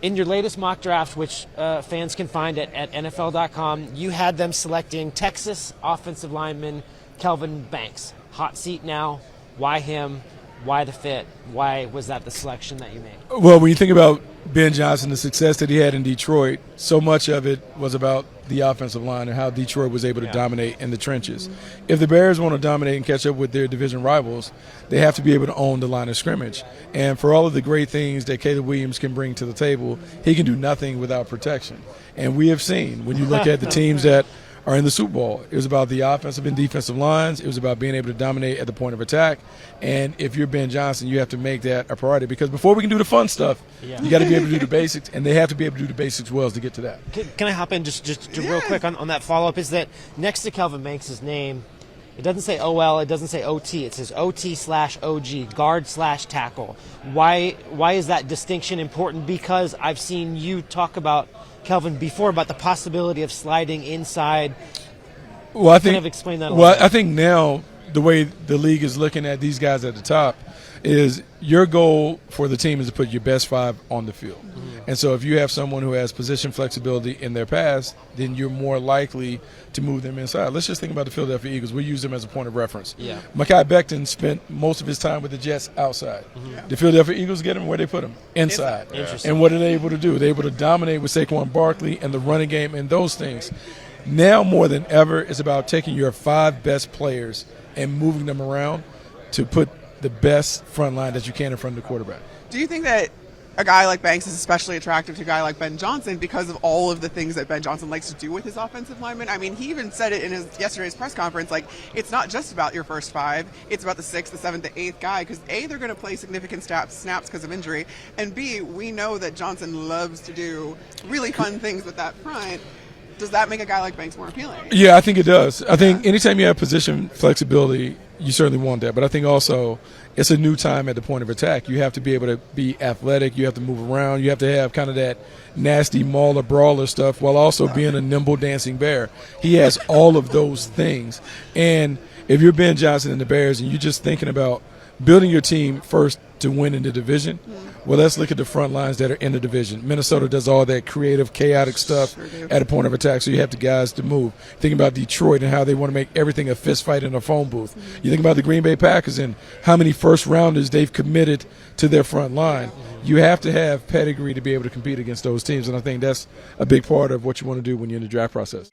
In your latest mock draft, which fans can find at NFL.com, you had them selecting Texas offensive lineman Kelvin Banks. Hot seat now. Why him? Why the fit? Why was that the selection that you made? Well, when you think about Ben Johnson, the success that he had in Detroit, so much of it was about the offensive line and how Detroit was able to dominate in the trenches. If the Bears want to dominate and catch up with their division rivals, they have to be able to own the line of scrimmage. And for all of the great things that Caleb Williams can bring to the table, he can do nothing without protection. And we have seen, when you look at the teams that are in the Super Bowl, it was about the offensive and defensive lines. It was about being able to dominate at the point of attack. And if you're Ben Johnson, you have to make that a priority, because before we can do the fun stuff, you got to be able to do the basics, and they have to be able to do the basics well to get to that. Can I hop in just real quick on that follow-up? Is that next to Kelvin Banks' name, it doesn't say OL, it doesn't say OT, it says OT/OG, guard/tackle. Why is that distinction important? Because I've seen you talk about Kelvin before about the possibility of sliding inside. Well, I think, kind of explain that a little bit. I think now the way the league is looking at these guys at the top is your goal for the team is to put your best five on the field. And so if you have someone who has position flexibility in their past, then you're more likely to move them inside. Let's just think about the Philadelphia Eagles. We use them as a point of reference. Mekhi Becton spent most of his time with the Jets outside. The Philadelphia Eagles get him where they put him, inside. And what are they able to do? They're able to dominate with Saquon Barkley and the running game and those things. Now more than ever, it's about taking your five best players and moving them around to put the best front line that you can in front of the quarterback. Do you think that a guy like Banks is especially attractive to a guy like Ben Johnson because of all of the things that Ben Johnson likes to do with his offensive linemen? I mean, he even said it in yesterday's press conference, like, it's not just about your first five, it's about the sixth, the seventh, the eighth guy, because A, they're going to play significant snaps because of injury, and B, we know that Johnson loves to do really fun things with that front. Does that make a guy like Banks more appealing? Yeah, I think it does. I think anytime you have position flexibility, you certainly want that. But I think also it's a new time at the point of attack. You have to be able to be athletic. You have to move around. You have to have kind of that nasty mauler, brawler stuff while also being a nimble dancing bear. He has all of those things. And if you're Ben Johnson and the Bears and you're just thinking about building your team first to win in the division, well, let's look at the front lines that are in the division. Minnesota does all that creative, chaotic stuff at a point of attack, so you have the guys to move. Think about Detroit and how they want to make everything a fist fight in a phone booth. You think about the Green Bay Packers and how many first-rounders they've committed to their front line. You have to have pedigree to be able to compete against those teams, and I think that's a big part of what you want to do when you're in the draft process.